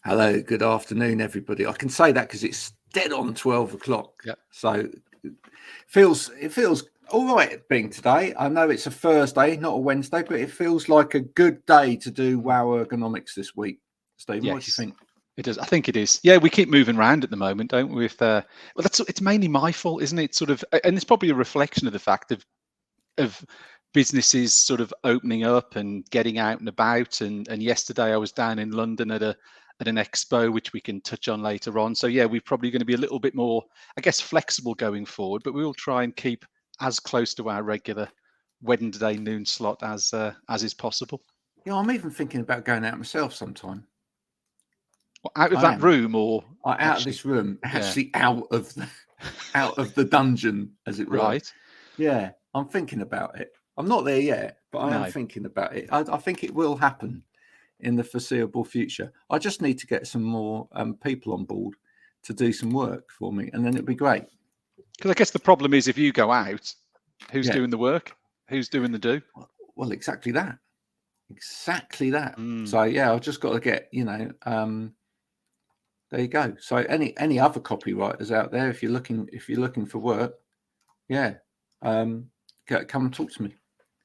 Hello, good afternoon, everybody. I can say that because it's dead on 12 o'clock. Yeah. So it feels all right being today. I know it's a Thursday, not a Wednesday, but it feels like a good day to do Wow Ergonomics this week. Stephen, what do you Yes, think? it does. I think it is. Yeah, we keep moving around at the moment, don't we? Well, it's mainly my fault, isn't it? Sort of, and it's probably a reflection of the fact of businesses sort of opening up and getting out and about. And yesterday I was down in London at an expo, which we can touch on later on. So yeah, we're probably going to be a little bit more, I guess, flexible going forward, but we will try and keep as close to our regular Wednesday noon slot as is possible. Yeah, I'm even thinking about going out myself sometime. Well, out of that room, or out of this room, actually out of the dungeon, as it were. Right. Yeah, I'm thinking about it. I'm not there yet, but I am thinking about it. I think it will happen in the foreseeable future. I just need to get some more people on board to do some work for me, and then it'd be great. Because I guess the problem is, if you go out, who's doing the work? Who's doing the do? Well, exactly that. So yeah, I've just got to get, there you go. So any other copywriters out there, if you're looking for work, come and talk to me.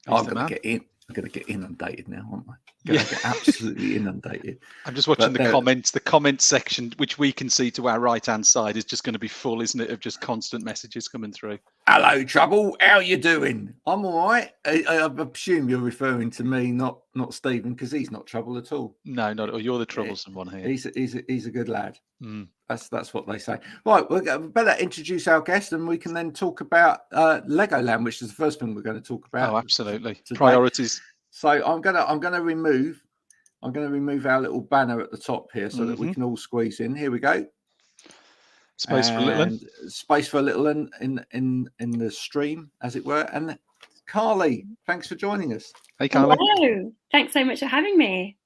I'm going to get inundated now, aren't I? Get absolutely inundated. I'm just watching the comments. The comment section, which we can see to our right-hand side, is just going to be full, isn't it, of just constant messages coming through. Hello, Trouble. How you doing? I'm all right. I assume you're referring to me, not Stephen, because he's not trouble at all. No, not at all. You're the troublesome one here. He's a good lad. That's what they say. Right, we better introduce our guest, and we can then talk about Legoland, which is the first thing we're going to talk about. Oh, absolutely. Today. Priorities. So I'm gonna remove our little banner at the top here so that we can all squeeze in. Here we go. Space for a little in the stream, as it were. And Carly, thanks for joining us. Hey, Carly. Hello. Thanks so much for having me.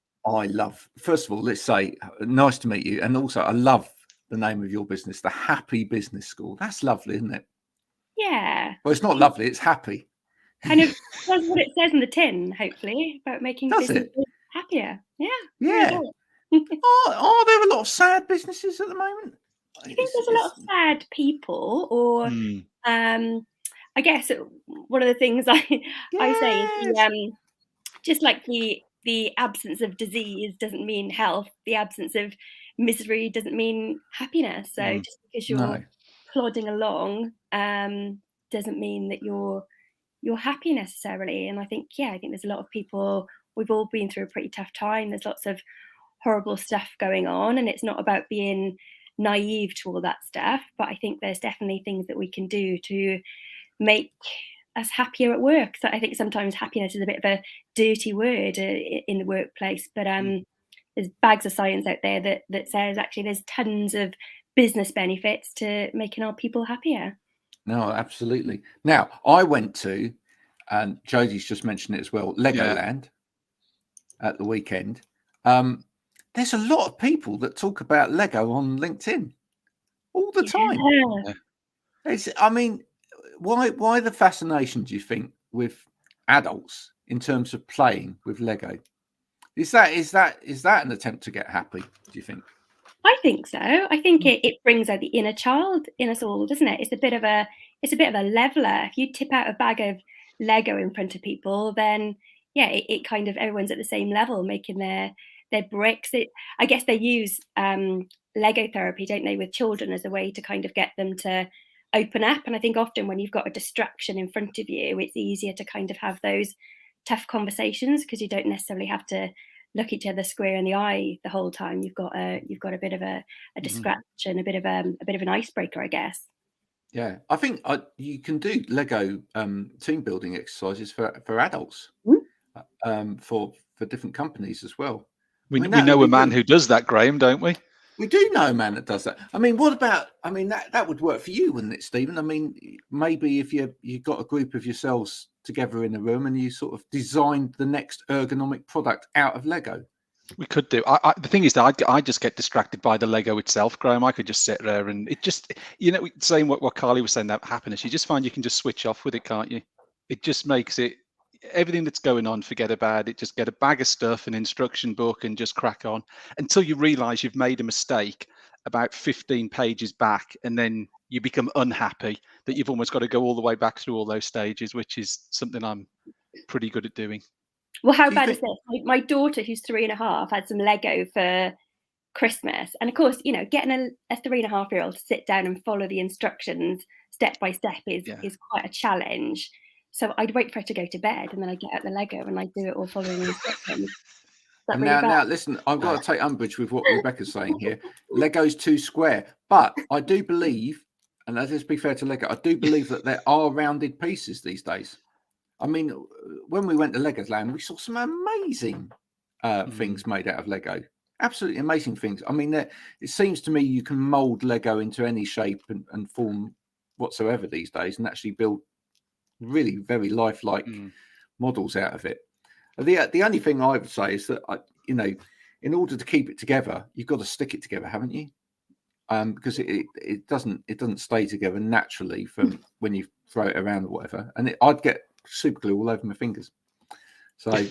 First of all, let's say nice to meet you, and also I love the name of your business, the Happy Business School. That's lovely, isn't it? Yeah. Well, it's not lovely; it's happy. Kind of that's what it says in the tin, hopefully, about making businesses happier. Yeah. Yeah. Are there a lot of sad businesses at the moment? I think there's a lot of sad people, or I guess one of the things I say is just like the absence of disease doesn't mean health. The absence of misery doesn't mean happiness. So just because you're plodding along doesn't mean that you're happy necessarily. And I think there's a lot of people, we've all been through a pretty tough time. There's lots of horrible stuff going on, and it's not about being naive to all that stuff, but I think there's definitely things that we can do to make us happier at work. So I think sometimes happiness is a bit of a dirty word in the workplace, but there's bags of science out there that says actually there's tons of business benefits to making our people happier. No, absolutely. Now, I went to, and Jodie's just mentioned it as well, Legoland at the weekend. There's a lot of people that talk about Lego on LinkedIn all the time. Yeah. Why the fascination, do you think, with adults in terms of playing with Lego? Is that an attempt to get happy, do you think? I think so. I think it brings out the inner child in us all, doesn't it? It's a bit of a leveler. If you tip out a bag of Lego in front of people, then it kind of, everyone's at the same level making their bricks. I guess they use Lego therapy, don't they, with children as a way to kind of get them to open up. And I think often when you've got a distraction in front of you, it's easier to kind of have those tough conversations because you don't necessarily have to look each other square in the eye the whole time. You've got a bit of a distraction, a bit of an icebreaker, I guess. Yeah, I think you can do Lego team building exercises for adults, for different companies as well. We know a man who does that, Graham, don't we? We do know a man that does that. What about? That would work for you, wouldn't it, Stephen? Maybe if you got a group of yourselves together in a room and you sort of designed the next ergonomic product out of Lego. We could do. The thing is that I just get distracted by the Lego itself, Graham. I could just sit there and it just, saying what Carly was saying, that happiness, you just find you can just switch off with it, can't you? It just makes it, everything that's going on, forget about it. Just get a bag of stuff, an instruction book, and just crack on until you realise you've made a mistake about 15 pages back, and then you become unhappy that you've almost got to go all the way back through all those stages, which is something I'm pretty good at doing. Well, how bad is this? My daughter, who's 3.5, had some Lego for Christmas, and of course, getting a 3.5-year-old to sit down and follow the instructions step by step is quite a challenge. So I'd wait for her to go to bed, and then I'd get out the Lego and I'd do it all following the instructions. And now, listen, I've got to take umbrage with what Rebecca's saying here. Lego's too square, but I do believe, and let's be fair to Lego, I do believe that there are rounded pieces these days. I mean, when we went to Legoland, we saw some amazing things made out of Lego. Absolutely amazing things. I mean, it seems to me you can mold Lego into any shape and form whatsoever these days, and actually build really very lifelike models out of it. The only thing I would say is that in order to keep it together, you've got to stick it together, haven't you? Because it doesn't stay together naturally from when you throw it around or whatever, and I'd get super glue all over my fingers. So I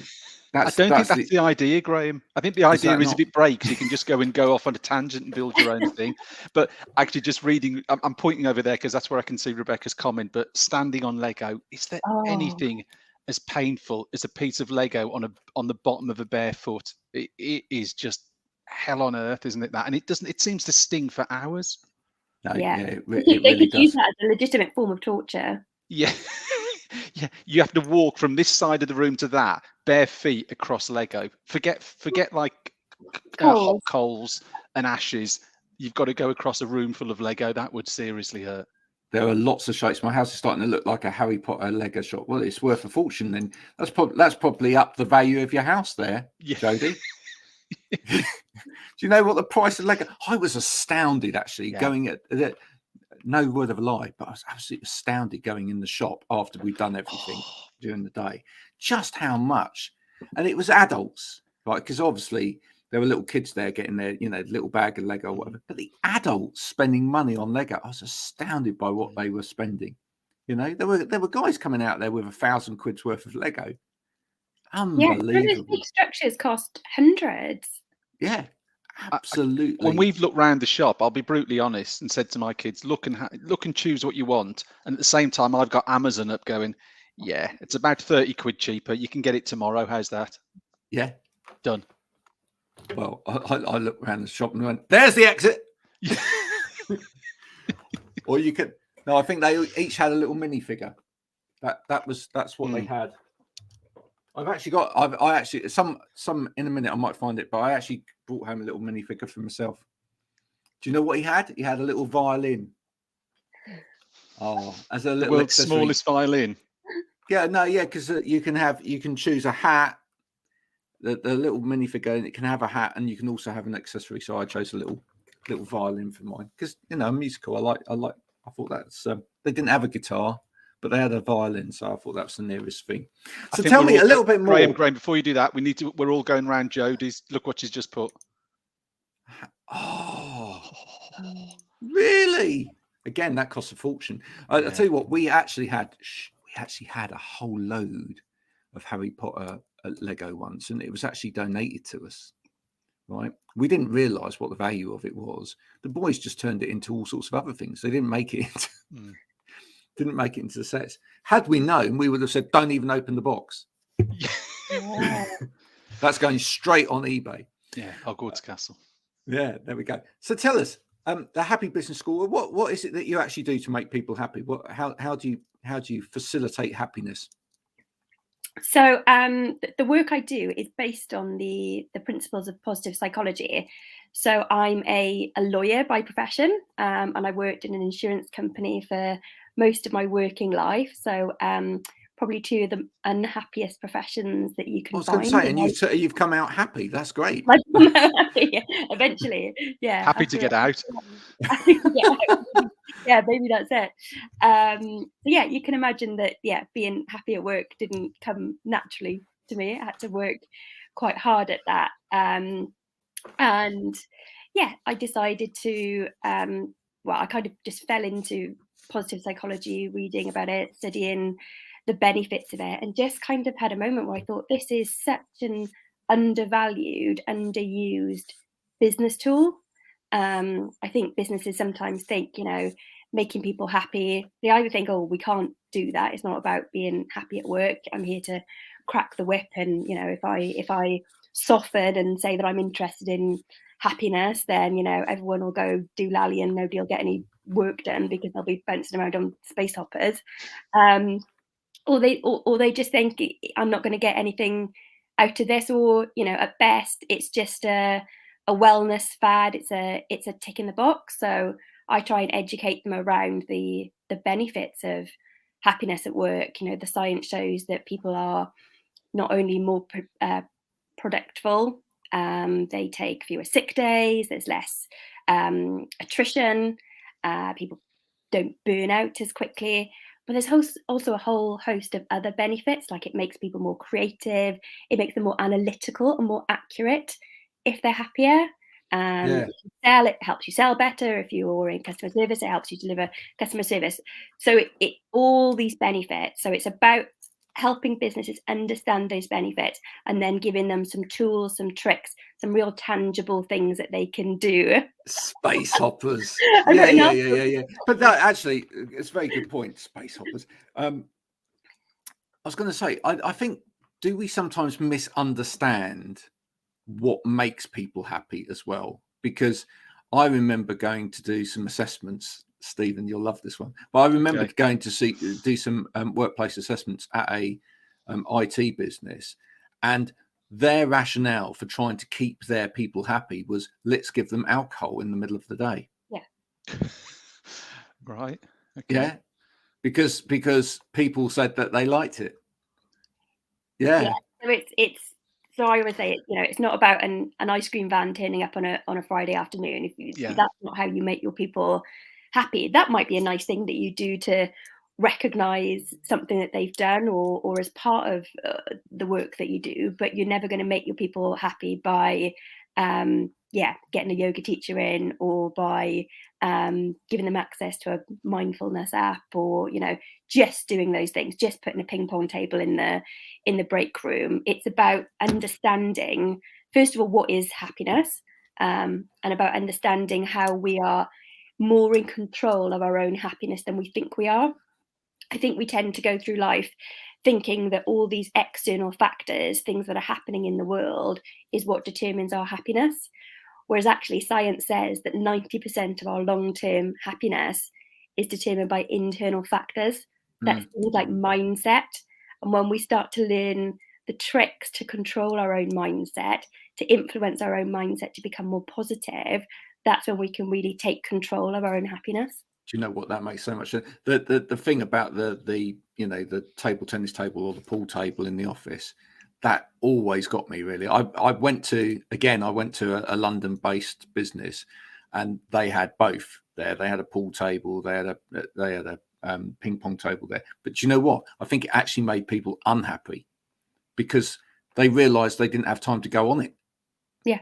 don't think that's the idea, Graham. I think the idea is if it breaks, you can just go off on a tangent and build your own thing. But actually, just reading, I'm pointing over there because that's where I can see Rebecca's comment. But standing on Lego, is there anything as painful as a piece of Lego on the bottom of a bare foot? It is just hell on earth, isn't it? That, and it seems to sting for hours. No, they really could use that as a legitimate form of torture. Yeah. Yeah, you have to walk from this side of the room to that, bare feet across Lego. Forget like hot coals and ashes. You've got to go across a room full of Lego. That would seriously hurt. There are lots of shapes. My house is starting to look like a Harry Potter Lego shop. Well, it's worth a fortune then. That's probably up the value of your house there, Jodie. Do you know what the price of Lego? I was astounded actually going at no word of a lie, but I was absolutely astounded going in the shop after we'd done everything during the day, just how much. And it was adults, right? Because obviously there were little kids there getting their, little bag of Lego or whatever. But the adults spending money on Lego, I was astounded by what they were spending. There were guys coming out there with 1,000 quid's worth of Lego. Unbelievable. Yeah, those big structures cost hundreds. Yeah. Absolutely. When we've looked around the shop, I'll be brutally honest and said to my kids, look and choose what you want. And at the same time, I've got Amazon up going, yeah, it's about 30 quid cheaper. You can get it tomorrow. How's that? Yeah. Done. Well, I looked around the shop and went, there's the exit. Or you could, no, I think they each had a little minifigure. That's what they had. I've actually got, some in a minute I might find it, but I actually brought home a little minifigure for myself. Do you know what he had? He had a little violin. Oh, as a little world's smallest violin. Yeah, no, yeah, because you can choose a hat. The little minifigure, and it can have a hat, and you can also have an accessory. So I chose a little violin for mine because musical. I thought that's they didn't have a guitar, but they had a violin, so I thought that's the nearest thing. So tell me a little bit more. Graham, before you do that, we're all going around Jodie's. Look what she's just put. Oh, really? Again, that costs a fortune. I'll tell you what, we actually had a whole load of Harry Potter Lego once, and it was actually donated to us. Right? We didn't realise what the value of it was. The boys just turned it into all sorts of other things. They didn't make it into didn't make it into the sets. Had we known, we would have said, don't even open the box. That's going straight on eBay. Yeah, Hogwarts Castle. Yeah, there we go. So tell us, the Happy Business School, what is it that you actually do to make people happy? How do you facilitate happiness? So the work I do is based on the principles of positive psychology. So I'm a lawyer by profession, and I worked in an insurance company for most of my working life. So probably two of the unhappiest professions that you can find. I was going to say, and you've come out happy. That's great. Eventually, yeah. Happy to get out. Yeah, maybe that's it. Yeah, you can imagine that. Yeah, being happy at work didn't come naturally to me. I had to work quite hard at that. And yeah, I decided to. I kind of just fell into positive psychology, reading about it, studying the benefits of it, and just kind of had a moment where I thought, this is such an undervalued, underused business tool. I think businesses sometimes think, making people happy, they either think, oh, we can't do that, it's not about being happy at work, I'm here to crack the whip, and if I soften and say that I'm interested in happiness, then everyone will go do lally and nobody will get any work done because they'll be bouncing around on space hoppers. Or they just think, I'm not going to get anything out of this, or at best it's just a wellness fad, it's a tick in the box. So I try and educate them around the benefits of happiness at work. The science shows that people are not only more productive, they take fewer sick days, there's less attrition, people don't burn out as quickly. But there's also a whole host of other benefits, like it makes people more creative, it makes them more analytical and more accurate if they're happier. If you sell, it helps you sell better. If you're in customer service, it helps you deliver customer service. So it all these benefits. So it's about helping businesses understand those benefits and then giving them some tools, some tricks, some real tangible things that they can do. Space hoppers. Yeah. But that actually, it's a very good point. Space hoppers. I was going to say, I think, do we sometimes misunderstand what makes people happy as well? Because I remember going to do some assessments. Stephen, you'll love this one. But I remember going to do some workplace assessments at a IT business, and their rationale for trying to keep their people happy was, let's give them alcohol in the middle of the day. Yeah. Right. Okay. Yeah. Because people said that they liked it. Yeah. So I always say, it's not about an ice cream van turning up on a Friday afternoon. If that's not how you make your people happy, that might be a nice thing that you do to recognize something that they've done or as part of the work that you do. But you're never going to make your people happy by getting a yoga teacher in, or by giving them access to a mindfulness app, or just doing those things, just putting a ping pong table in the break room. It's about understanding, first of all, what is happiness, and about understanding how we are more in control of our own happiness than we think we are. I think we tend to go through life thinking that all these external factors, things that are happening in the world, is what determines our happiness. Whereas actually science says that 90% of our long-term happiness is determined by internal factors. That's things like mindset. And when we start to learn the tricks to control our own mindset, to influence our own mindset to become more positive, that's when we can really take control of our own happiness. Do you know what, that makes so much sense? The thing about the table tennis table or the pool table in the office, that always got me, really. I went to a London-based business, and they had both there. They had a pool table, they had a ping pong table there. But do you know what? I think it actually made people unhappy because they realised they didn't have time to go on it. Yeah.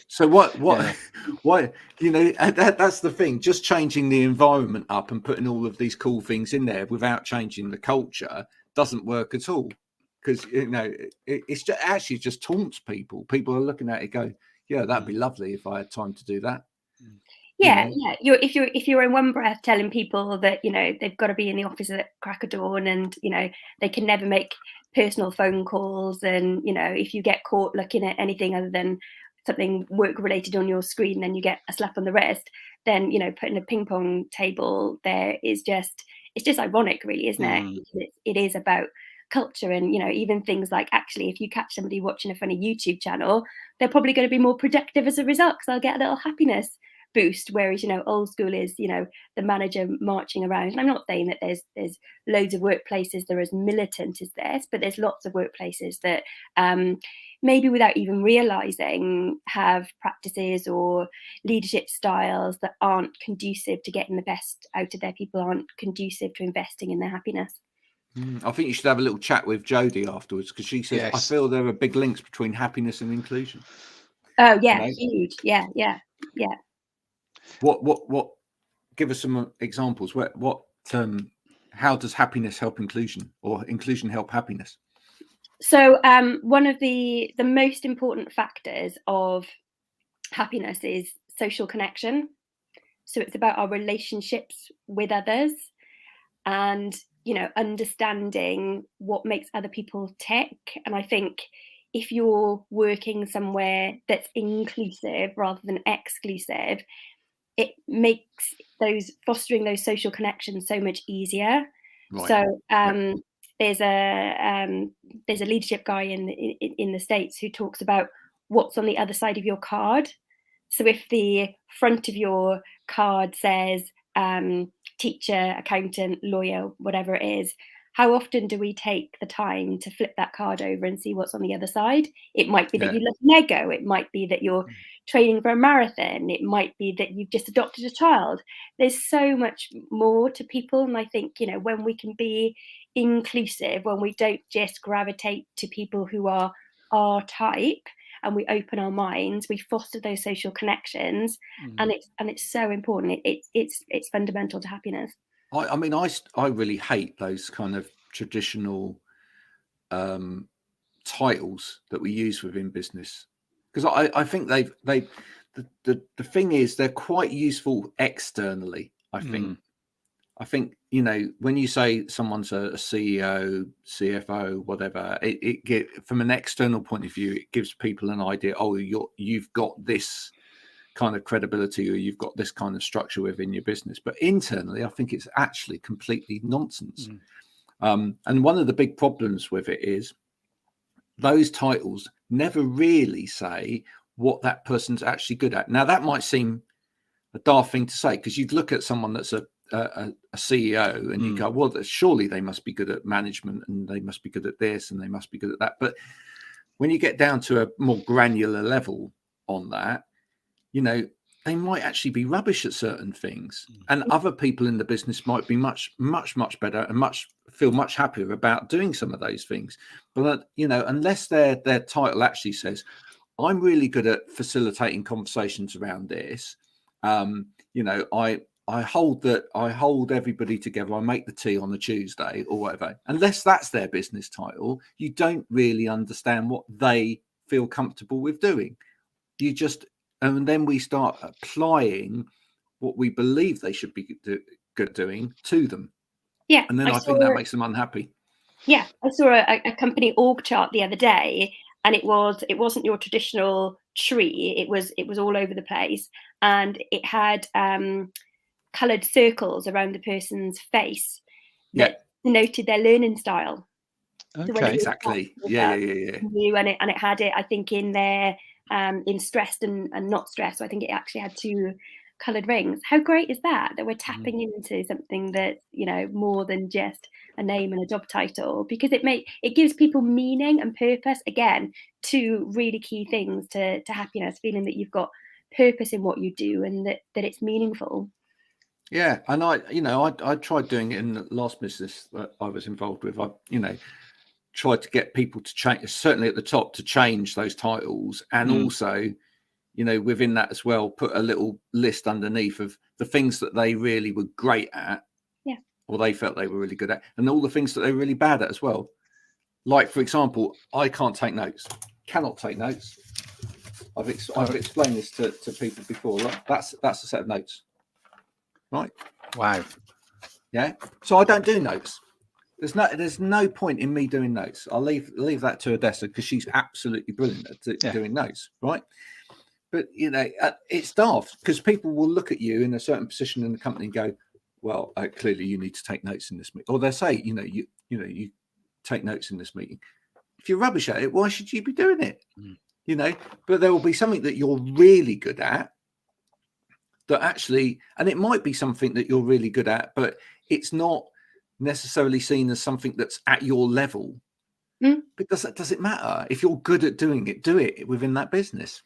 So what that's the thing, just changing the environment up and putting all of these cool things in there without changing the culture doesn't work at all, because it's just actually just taunts people. People are looking at it go, yeah, that'd be lovely if I had time to do that. If you're in one breath telling people that they've got to be in the office at crack of dawn, and they can never make personal phone calls, and if you get caught looking at anything other than something work related on your screen, then you get a slap on the wrist, then putting a ping pong table there is just ironic, really, isn't it? It is about culture, and even things like, actually, if you catch somebody watching a funny YouTube channel, they're probably going to be more productive as a result, because they'll get a little happiness boost. Whereas old school is the manager marching around. And I'm not saying that there's loads of workplaces that are as militant as this, but there's lots of workplaces that maybe without even realizing have practices or leadership styles that aren't conducive to getting the best out of their people, aren't conducive to investing in their happiness. I think you should have a little chat with Jodie afterwards, because she says, I feel there are big links between happiness and inclusion. Oh yeah, huge. Yeah. What give us some examples. What how does happiness help inclusion, or inclusion help happiness? So one of the most important factors of happiness is social connection. So it's about our relationships with others, and understanding what makes other people tick. And I think if you're working somewhere that's inclusive rather than exclusive, it makes fostering those social connections so much easier. Right. So there's a leadership guy in the States who talks about what's on the other side of your card. So if the front of your card says teacher, accountant, lawyer, whatever it is, how often do we take the time to flip that card over and see what's on the other side? It might be that you love Lego. It might be that you're training for a marathon. It might be that you've just adopted a child. There's so much more to people. And I think, when we can be inclusive, when we don't just gravitate to people who are our type, and we open our minds, we foster those social connections, and it's so important. It's fundamental to happiness. I mean, I really hate those kind of traditional titles that we use within business, because I think the thing is, they're quite useful externally. I think when you say someone's a CEO, CFO, whatever, it from an external point of view, it gives people an idea. Oh, you've got this kind of credibility, or you've got this kind of structure within your business. But internally, I think it's actually completely nonsense. And one of the big problems with it is those titles never really say what that person's actually good at. Now, that might seem a daft thing to say, because you'd look at someone that's a CEO and you go, well, surely they must be good at management, and they must be good at this, and they must be good at that. But when you get down to a more granular level on that, they might actually be rubbish at certain things, and other people in the business might be much, much, much better and feel much happier about doing some of those things. But unless their title actually says, I'm really good at facilitating conversations around this, I hold everybody together, I make the tea on a Tuesday or whatever. Unless that's their business title, you don't really understand what they feel comfortable with doing. And then we start applying what we believe they should be good doing to them. Yeah. And then I think that makes them unhappy. Yeah. I saw a company org chart the other day, and it wasn't your traditional tree. It was all over the place, and it had coloured circles around the person's face that denoted their learning style. Okay, exactly. Yeah. And it had it, I think, in there in stressed and not stressed. So I think it actually had 2 coloured rings. How great is that we're tapping into something that's more than just a name and a job title, because it gives people meaning and purpose, again, 2 really key things to happiness, feeling that you've got purpose in what you do and that it's meaningful. Yeah, and I tried doing it in the last business that I was involved with. I tried to get people to change, certainly at the top, to change those titles, and also within that as well, put a little list underneath of the things that they really were great at, or they felt they were really good at, and all the things that they were really bad at as well. Like, for example, I cannot take notes. I've explained this to people before. That's a set of notes, right? Wow. Yeah, so I don't do notes. There's no point in me doing notes. I'll leave that to Odessa, because she's absolutely brilliant at doing notes, right? But it's daft, because people will look at you in a certain position in the company and go, well, clearly you need to take notes in this meeting, or they'll say, you take notes in this meeting. If you're rubbish at it, why should you be doing it? But there will be something that you're really good at, that actually, and it might be something that you're really good at, but it's not necessarily seen as something that's at your level. But does it matter? If you're good at doing it, do it within that business.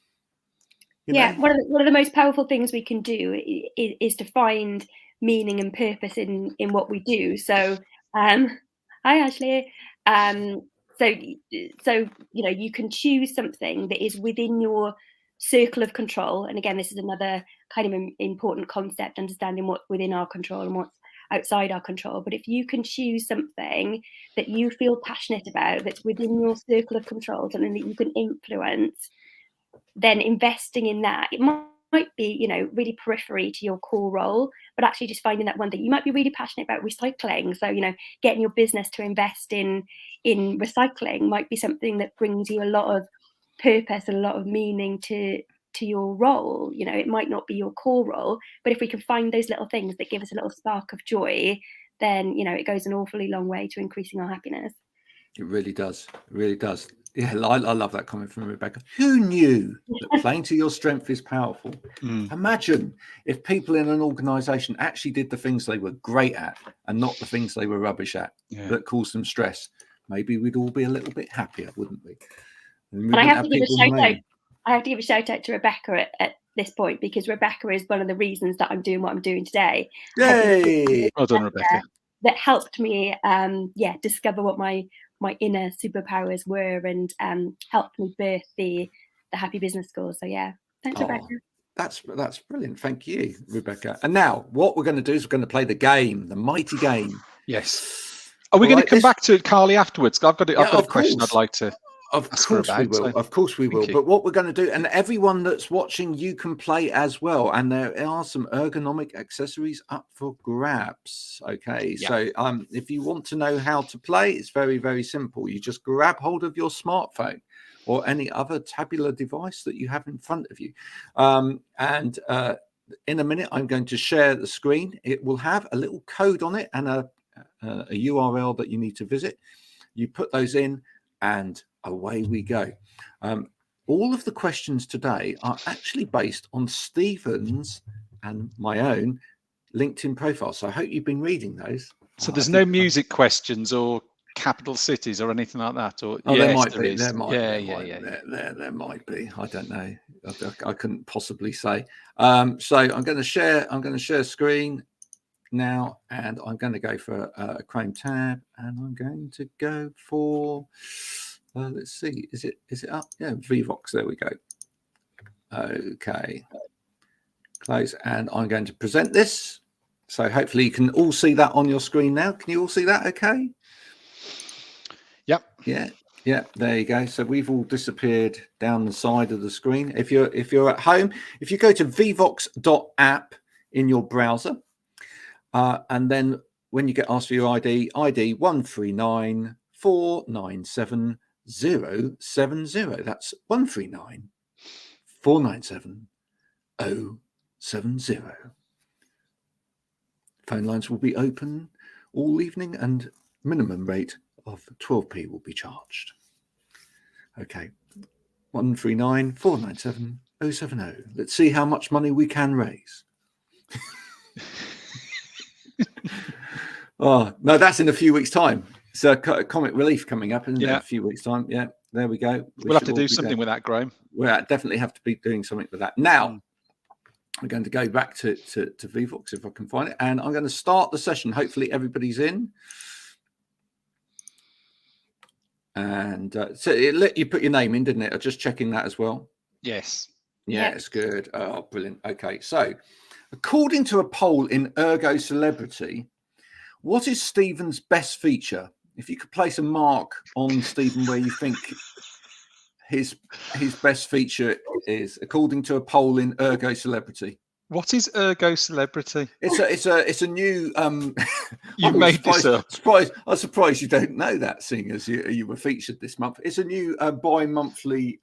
One of the most powerful things we can do is to find meaning and purpose in what we do. So hi Ashley. So you can choose something that is within your circle of control, and again, this is another kind of important concept, understanding what's within our control and what's outside our control. But if you can choose something that you feel passionate about, that's within your circle of control, something that you can influence, then investing in that, it might be, you know, really periphery to your core role, but actually just finding that one thing. You might be really passionate about recycling, so, you know, getting your business to invest in recycling might be something that brings you a lot of purpose and a lot of meaning to your role. You know, it might not be your core role, but if we can find those little things that give us a little spark of joy, then, you know, it goes an awfully long way to increasing our happiness. It really does. It really does. Yeah, I love that comment from Rebecca. Who knew that playing to your strength is powerful? Imagine if people in an organisation actually did the things they were great at and not the things they were rubbish at that caused them stress. Maybe we'd all be a little bit happier, wouldn't we? And I have to give a shout out. I have to give a shout out to Rebecca at this point, because Rebecca is one of the reasons that I'm doing what I'm doing today. Yay! Well done, Rebecca. That helped me, discover what my inner superpowers were, and helped me birth the Happy Business School. So yeah, thanks, Rebecca. That's brilliant. Thank you, Rebecca. And now what we're going to do is we're going to play the game, the mighty game. Yes. Are we going to come back to it, Carly, afterwards? I've got a question I'd like to. Of course we will. Of course we will. But what we're going to do, and everyone that's watching, you can play as well. And there are some ergonomic accessories up for grabs. Okay. Yeah. So if you want to know how to play, it's very, very simple. You just grab hold of your smartphone or any other tabular device that you have in front of you. In a minute, I'm going to share the screen. It will have a little code on it and a URL that you need to visit. You put those in and away we go. All of the questions today are actually based on Stephen's and my own LinkedIn profile. So I hope you've been reading those. So there's no music questions or capital cities or anything like that? Or there might be. There might be. I don't know. I couldn't possibly say. So I'm going to share screen now, and I'm going to go for a Chrome tab, and I'm going to go for let's see, is it up? Yeah, Vvox, there we go. Okay, close, and I'm going to present this, so hopefully you can all see that on your screen now. Can you all see that okay? Yep. Yeah, there you go. So we've all disappeared down the side of the screen. If you're at home, if you go to vvox.app in your browser, and then when you get asked for your ID 139497 070. That's 139 497 070. Phone lines will be open all evening, and minimum rate of 12p will be charged. Okay, 139 497 070. Let's see how much money we can raise. Oh no, that's in a few weeks' time. So Comic Relief coming up in a few weeks' time. Yeah, there we go. We'll have to do something with that, Graham. We'll definitely have to be doing something with that. Now, we're going to go back to Vvox if I can find it. And I'm going to start the session. Hopefully everybody's in. And so it let you put your name in, didn't it? I'm just checking that as well. Yes. Yeah, it's good. Oh, brilliant. Okay, so according to a poll in Ergo Celebrity, what is Stephen's best feature? If you could place a mark on Stephen where you think his best feature is, according to a poll in Ergo Celebrity. What is Ergo Celebrity? It's a new. You made this up. I'm surprised you don't know that, seeing as you were featured this month. It's a new bi-monthly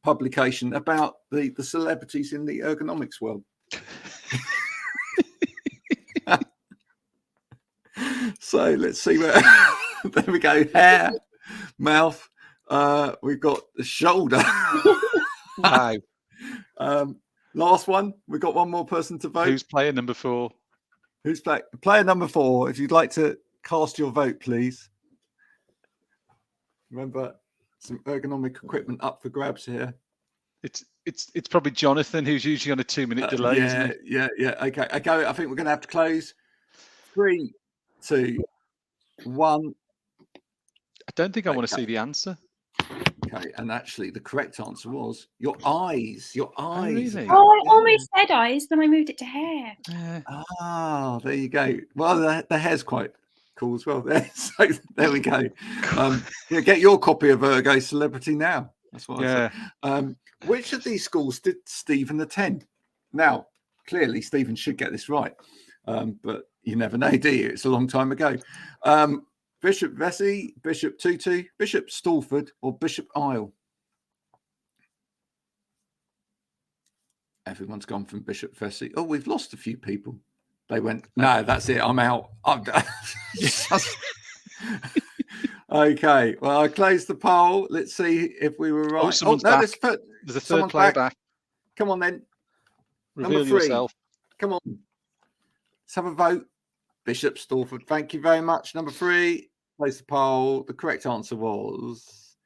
publication about the celebrities in the ergonomics world. So let's see where. There we go. Hair, mouth. We've got the shoulder. Wow. Last one. We've got one more person to vote. Who's player number 4? Who's player number 4? If you'd like to cast your vote, please. Remember, some ergonomic equipment up for grabs here. It's probably Jonathan, who's usually on a 2-minute delay. Isn't it? Yeah. Okay. I think we're going to have to close. 3, 2, 1. I don't think I want to see the answer. Okay, and actually, the correct answer was your eyes. Your eyes. really? Oh, I almost said eyes, then I moved it to hair. Ah, there you go. Well, the hair's quite cool as well there. So there we go. Yeah, get your copy of Ergo Celebrity now. That's what I said. Which of these schools did Stephen attend? Now, clearly, Stephen should get this right, but you never know, do you? It's a long time ago. Bishop Vesey, Bishop Tutu, Bishop Stalford, or Bishop Isle? Everyone's gone from Bishop Vesey. Oh, we've lost a few people. They went, no, that's it. I'm out. I'm done. Okay. Well, I closed the poll. Let's see if we were right. Oh, someone's back. There's a third player back. Come on then. Reveal Number 3. yourself. Come on. Let's have a vote. Bishop Stalford. Thank you very much. Number 3. Close the poll. The correct answer was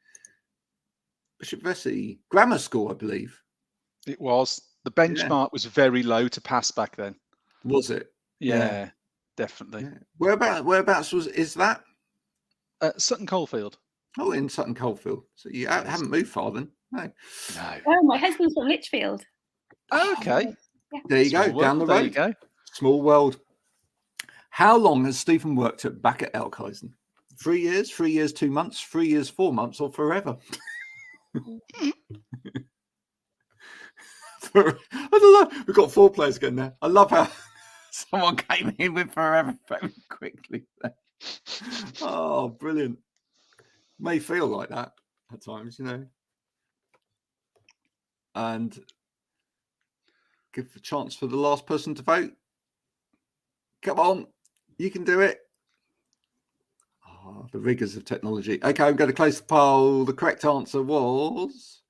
Bishop Vesey. Grammar school, I believe. It was. The benchmark was very low to pass back then. Was it? Yeah, definitely. Yeah. Whereabouts is that? Sutton Coldfield. Oh, in Sutton Coldfield. So you haven't moved far then? No. Oh, my husband's from Lichfield. Oh, okay. Yeah. There you go. Down the road. There you go. Small world. How long has Stephen worked back at Elkhuizen? 3 years, 3 years, 2 months, 3 years, 4 months, or forever? I don't know. We've got 4 players again now. I love how someone came in with forever very quickly. Oh, brilliant. May feel like that at times, you know. And give a chance for the last person to vote. Come on, you can do it. Oh, the rigors of technology. Okay, I'm going to close the poll. The correct answer was,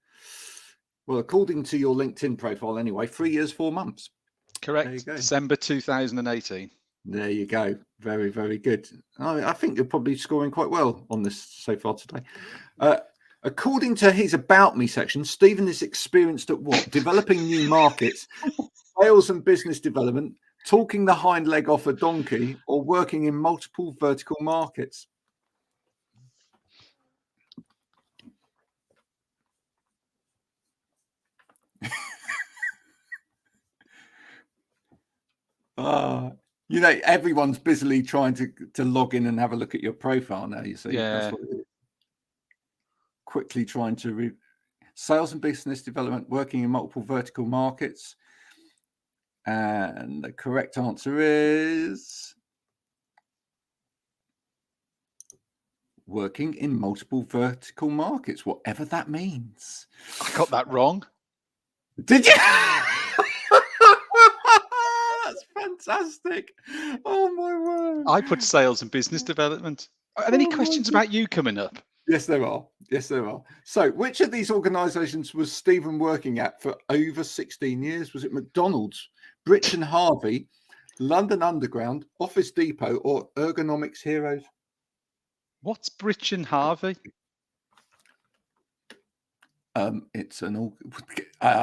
well, according to your LinkedIn profile anyway, 3 years, 4 months. Correct. December 2018. There you go. Very, very good. I think you're probably scoring quite well on this so far today. According to his About Me section, Stephen is experienced at what? Developing new markets, sales and business development, talking the hind leg off a donkey, or working in multiple vertical markets. You know, everyone's busily trying to log in and have a look at your profile now, you see. Yeah. That's what it is. Quickly trying to sales and business development, working in multiple vertical markets. And the correct answer is working in multiple vertical markets, whatever that means. I got that wrong. Did you? That's fantastic. Oh my word. I put sales and business development. Are there any questions about you coming up? Yes, there are. Yes, there are. So, which of these organisations was Stephen working at for over 16 years? Was it McDonald's, Bridge and Harvey, London Underground, Office Depot, or Ergonomics Heroes? What's Bridge and Harvey? It's an all.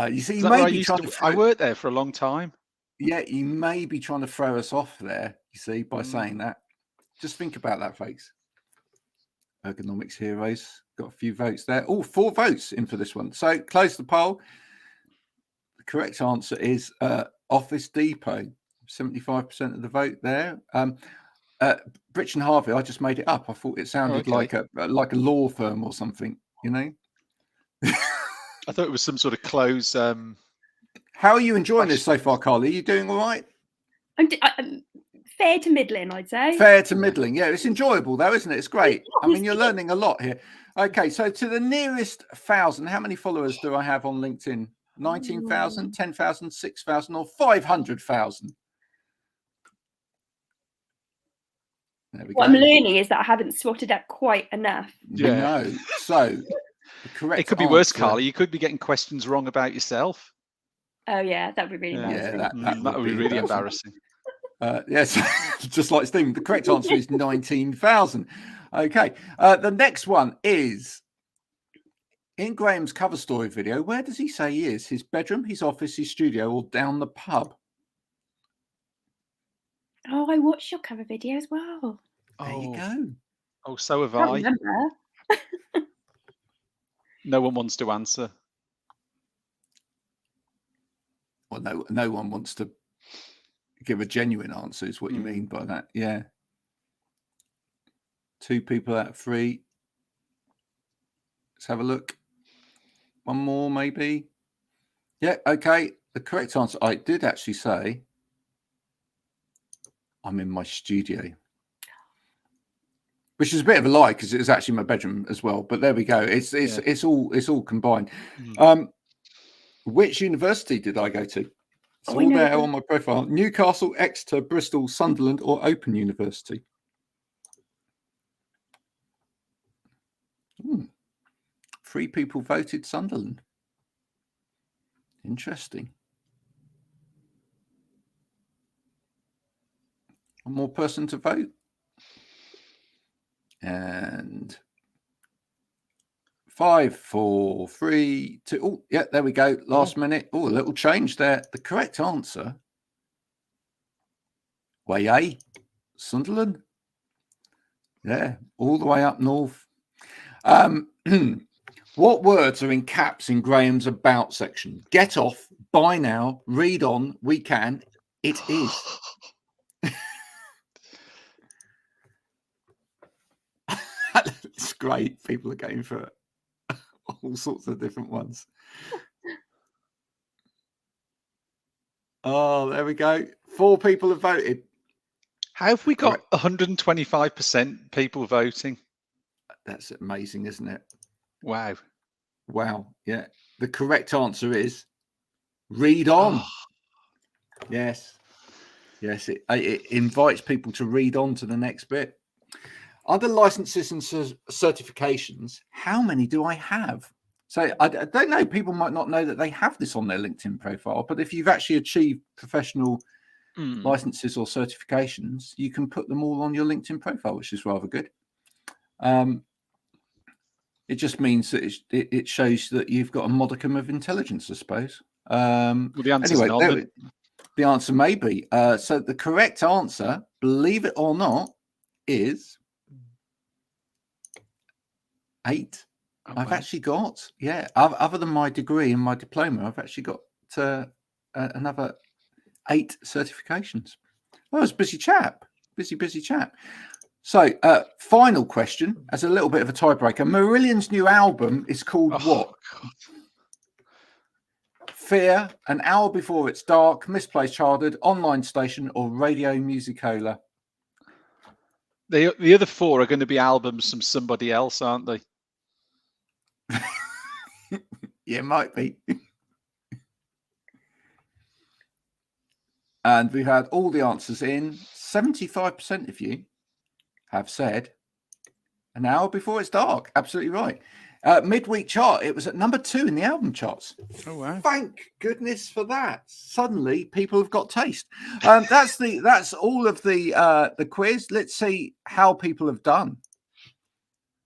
You see, I worked there for a long time. Yeah, you may be trying to throw us off there. You see, by saying that. Just think about that, folks. Ergonomics Heroes got a few votes there. Oh, 4 votes in for this one. So close the poll. The correct answer is Office Depot. 75% of the vote there. Bridge and Harvey, I just made it up. I thought it sounded like a law firm or something, you know. I thought it was some sort of close. How are you enjoying this so far, Carly? Are you doing all right? I'm fair to middling, I'd say. Fair to middling. Yeah, it's enjoyable though, isn't it? It's great. I mean, you're learning a lot here. Okay, so to the nearest 1,000, how many followers do I have on LinkedIn? 19,000, 10,000, 6,000, or 500,000? There we go. What I'm learning is that I haven't swatted up quite enough. Yeah. No. So the correct it could be worse, Carly. You could be getting questions wrong about yourself. Oh yeah, that would be really embarrassing. Yeah, that would be really embarrassing. Yes, just like Stephen. The correct answer is 19,000. Okay. The next one is in Graham's cover story video. Where does he say he is? His bedroom, his office, his studio, or down the pub? Oh, I watched your cover video as well. There you go. Oh, so have I I. remember. No one wants to answer. Well, no one wants to give a genuine answer is what you mean by that. Yeah. 2 people out of 3. Let's have a look. One more, maybe. Yeah, okay. The correct answer, I did actually say I'm in my studio, which is a bit of a lie because it was actually my bedroom as well. But there we go. It's all combined. Which university did I go to? It's all there on my profile. Newcastle, Exeter, Bristol, Sunderland, or Open University. 3 people voted Sunderland. Interesting. One more person to vote. And 5, 4, 3, 2. Oh, yeah, there we go. Last minute. Oh, a little change there. The correct answer. Way A, Sunderland. Yeah, all the way up north. What words are in caps in Graham's about section? Get off, buy now, read on, we can, it is. It's great. People are going for all sorts of different ones. Oh, there we go. 4 people have voted. How have we got 125% people voting? That's amazing, isn't it? Wow. Yeah. The correct answer is read on. Yes. It invites people to read on to the next bit. Other licenses and certifications, how many do I have? So I don't know. People might not know that they have this on their LinkedIn profile, but if you've actually achieved professional licenses or certifications, you can put them all on your LinkedIn profile, which is rather good. It just means that it shows that you've got a modicum of intelligence, I suppose. Well, the answer's anyway, the answer may be. So the correct answer, believe it or not, is 8. Oh, I've wow. actually got, other than my degree and my diploma, I've actually got another 8 certifications. Well, it's a busy chap. So, final question, as a little bit of a tiebreaker. Marillion's new album is called what? God. Fear, An Hour Before It's Dark, Misplaced Childhood, Online Station, or Radio Musicola? The other 4 are going to be albums from somebody else, aren't they? Yeah, might be. And we've had all the answers in. 75% of you have said An Hour Before It's Dark. Absolutely right. Midweek chart, it was at number 2 in the album charts. Oh, wow. Thank goodness for that. Suddenly people have got taste. That's all of the quiz. Let's see how people have done.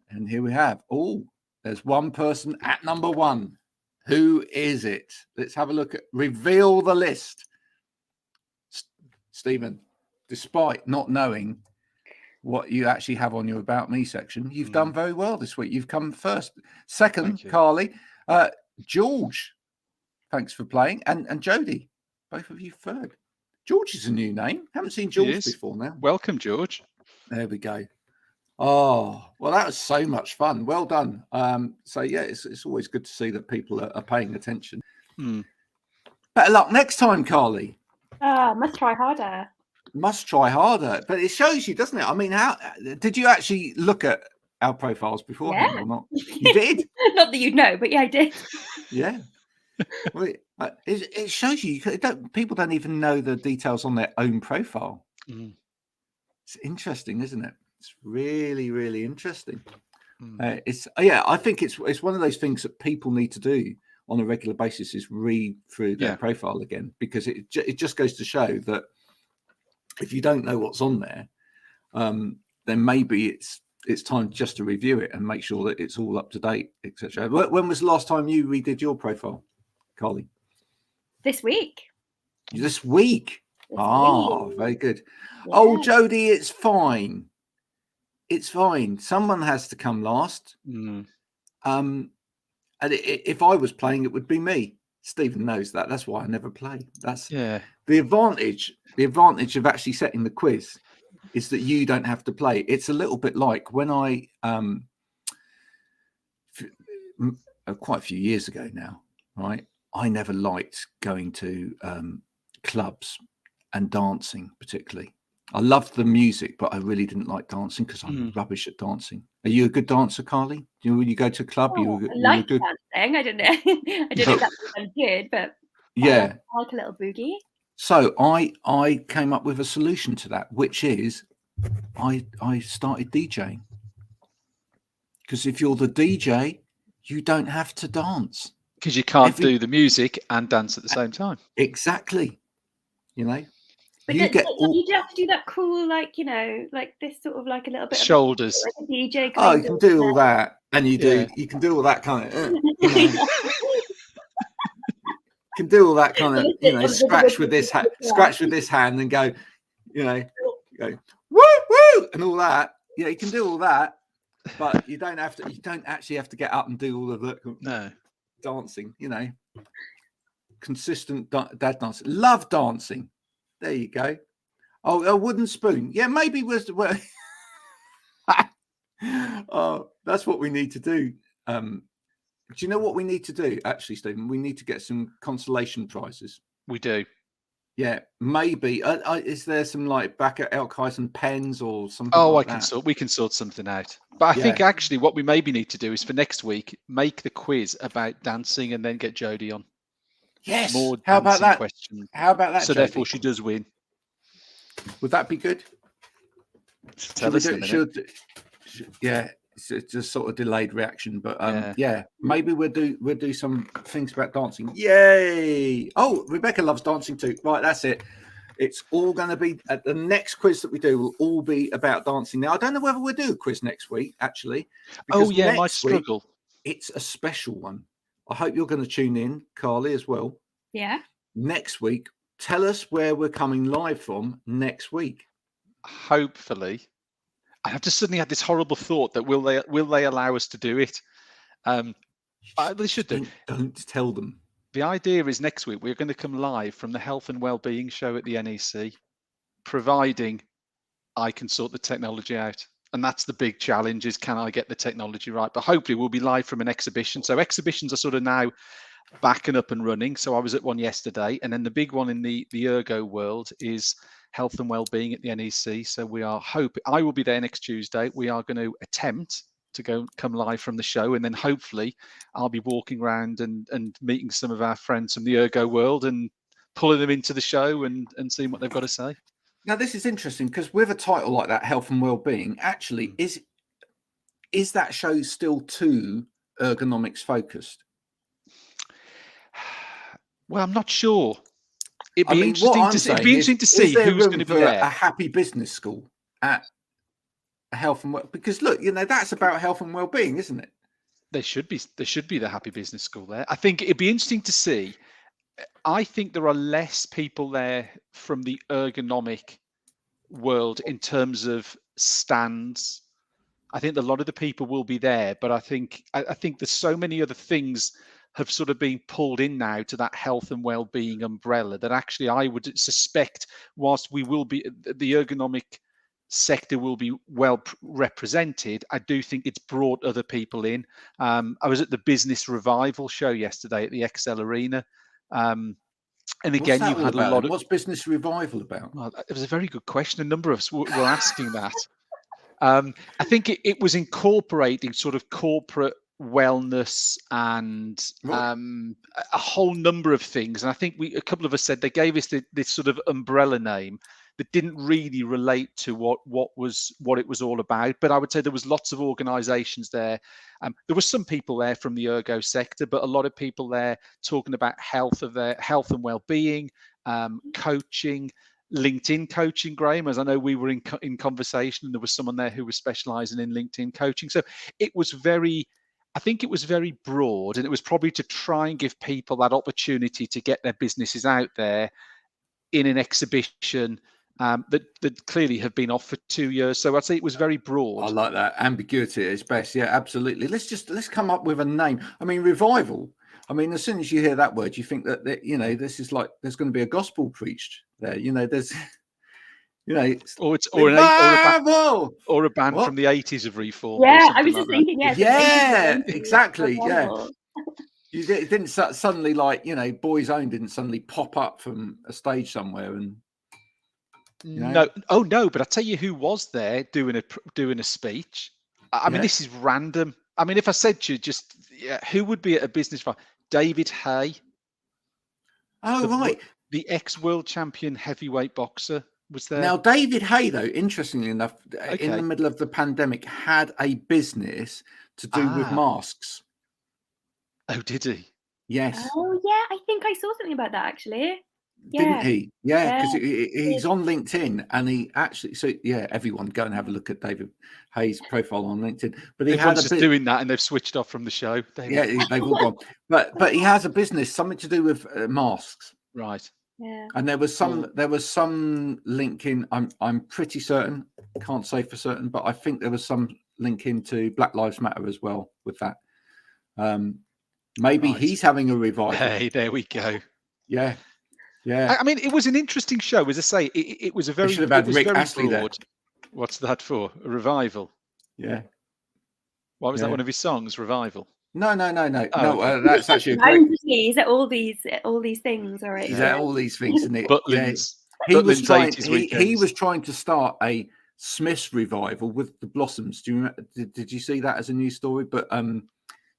And here we have. Oh, there's one person at number 1. Who is it? Let's have a look at reveal the list. Stephen, despite not knowing what you actually have on your About Me section, you've done very well this week. You've come first. Second, Carly. George, thanks for playing. And Jodie, both of you third. George is a new name. Haven't seen George before now. Welcome, George. There we go. Oh, well, that was so much fun. Well done. So, yeah, it's always good to see that people are paying attention. Better luck next time, Carly. Must try harder. But it shows you, doesn't it? I mean, how did you actually look at our profiles beforehand or not? You did. Not that you'd know, but yeah, I did. Yeah. Well, it shows you. People don't even know the details on their own profile. It's interesting, isn't it? It's really, really interesting. I think it's one of those things that people need to do on a regular basis is read through their profile again, because it just goes to show that if you don't know what's on there, then maybe it's time just to review it and make sure that it's all up to date, etc. When was the last time you redid your profile, Carly? This week. This week. Very good. Yeah. Oh, Jodie, it's fine. It's fine. Someone has to come last. And if I was playing, it would be me. Stephen knows that. That's why I never play. That's Yeah. the advantage. The advantage of actually setting the quiz is that you don't have to play. It's a little bit like when I quite a few years ago now, right? I never liked going to clubs and dancing particularly. I loved the music, but I really didn't like dancing because I'm rubbish at dancing. Are you a good dancer, Carly? When you go to a club, I like dancing. I don't know. I don't know exactly if I'm good, but yeah, I like a little boogie. So I came up with a solution to that, which is I started DJing. Because if you're the DJ, you don't have to dance. Because you can't do the music and dance at the same time. Exactly. You know. But you do have to do that cool, like, you know, like this sort of like a little bit shoulders. Of like a DJ you can do all that, and you can do all that kind of. You know. Can do all that kind of, you know, scratch with this hand, and go, you know, go woo woo and all that. Yeah, you can do all that, but you don't have to. You don't actually have to get up and do all of the dancing. You know, consistent dad dancing. Love dancing. There you go. Oh, a wooden spoon. Yeah, maybe was well. Oh, that's what we need to do. Do you know what we need to do, actually, Stephen? We need to get some consolation prizes. We do. Yeah, maybe. Is there some like back at Elkhuysen pens or something? Oh, like we can sort something out. But I think actually what we maybe need to do is for next week, make the quiz about dancing and then get Jodie on. Yes. More How about that? Questions. How about that? So therefore she does win. Would that be good? Tell us in a minute. Yeah. It's just sort of delayed reaction, but maybe we'll do some things about dancing. Yay! Oh, Rebecca loves dancing too. Right, that's it. It's all going to be at the next quiz that we do will all be about dancing. Now, I don't know whether we'll do a quiz next week, actually. Oh yeah, might struggle. It's a special one. I hope you're going to tune in, Carly, as well. Yeah. Next week, tell us where we're coming live from next week. Hopefully. I've just suddenly had this horrible thought that will they allow us to do it? They should do. Don't tell them. The idea is next week we're going to come live from the Health and Wellbeing show at the NEC, providing I can sort the technology out. And that's the big challenge: is can I get the technology right? But hopefully we'll be live from an exhibition. So exhibitions are sort of now back and up and running. So I was at one yesterday, and then the big one in the ergo world is Health and Wellbeing at the NEC. So I will be there next Tuesday. We are going to attempt to come live from the show, and then hopefully I'll be walking around and meeting some of our friends from the ergo world and pulling them into the show and seeing what they've got to say. Now this is interesting because with a title like that, Health and Wellbeing, actually is that show still too ergonomics focused? Well, I'm not sure. It'd be interesting to see who's going to be there. A happy business school at a health and because look, you know, that's about health and well-being, isn't it? There should be the happy business school there. I think it'd be interesting to see. I think there are less people there from the ergonomic world in terms of stands. I think a lot of the people will be there, but I think there's so many other things have sort of been pulled in now to that health and well-being umbrella that actually I would suspect, whilst we will be, the ergonomic sector will be well represented, I do think it's brought other people in. I was at the Business Revival show yesterday at the Excel Arena. And again, you had a lot of... What's Business Revival about? Well, it was a very good question. A number of us were asking that. I think it was incorporating sort of corporate wellness and a whole number of things. And I think a couple of us said they gave us this sort of umbrella name that didn't really relate to what it was all about. But I would say there was lots of organizations there. There were some people there from the ergo sector, but a lot of people there talking about health and well-being, coaching, LinkedIn coaching, Graham, as I know we were in conversation, and there was someone there who was specializing in LinkedIn coaching. So I think it was very broad, and it was probably to try and give people that opportunity to get their businesses out there in an exhibition that clearly have been off for 2 years. So I'd say it was very broad. I like that. Ambiguity is best. Yeah, absolutely. Let's come up with a name. I mean, revival. I mean, as soon as you hear that word, you think that this is like there's going to be a gospel preached there. There's or revival! or a band What? from the 80s of reformed. Yeah, I was just thinking. Yeah, exactly. Yeah. It didn't suddenly Boys Own didn't suddenly pop up from a stage somewhere and. No, but I tell you who was there doing a speech. I mean, this is random. I mean, if I said to you, who would be at a business fair? David Hay. Oh, right. The ex-world champion heavyweight boxer was there. Now, David Hay, though, interestingly enough, in the middle of the pandemic, had a business to do with masks. Oh, did he? Yes. Oh, yeah. I think I saw something about that, actually. Didn't he? Yeah, because he's on LinkedIn, and he actually. So everyone go and have a look at David Hay's profile on LinkedIn. But he Everyone's just doing that, and they've switched off from the show. Yeah, they've all gone. But he has a business, something to do with masks, right? Yeah. And there was some link in. I'm pretty certain, can't say for certain, but I think there was some link into Black Lives Matter as well with that. Maybe he's having a revival. Hey, there we go. Yeah. Yeah, I mean, it was an interesting show. As I say, it was a very. Should have had Rick very Astley broad. there. What's that for? A revival? Yeah. Why was that one of his songs? Revival? No. Oh, No, that's actually a great. Is it all these things, or Is that all these things? Isn't it? Butlins. He was trying to start a Smiths revival with the Blossoms. Do you remember, did you see that as a news story? But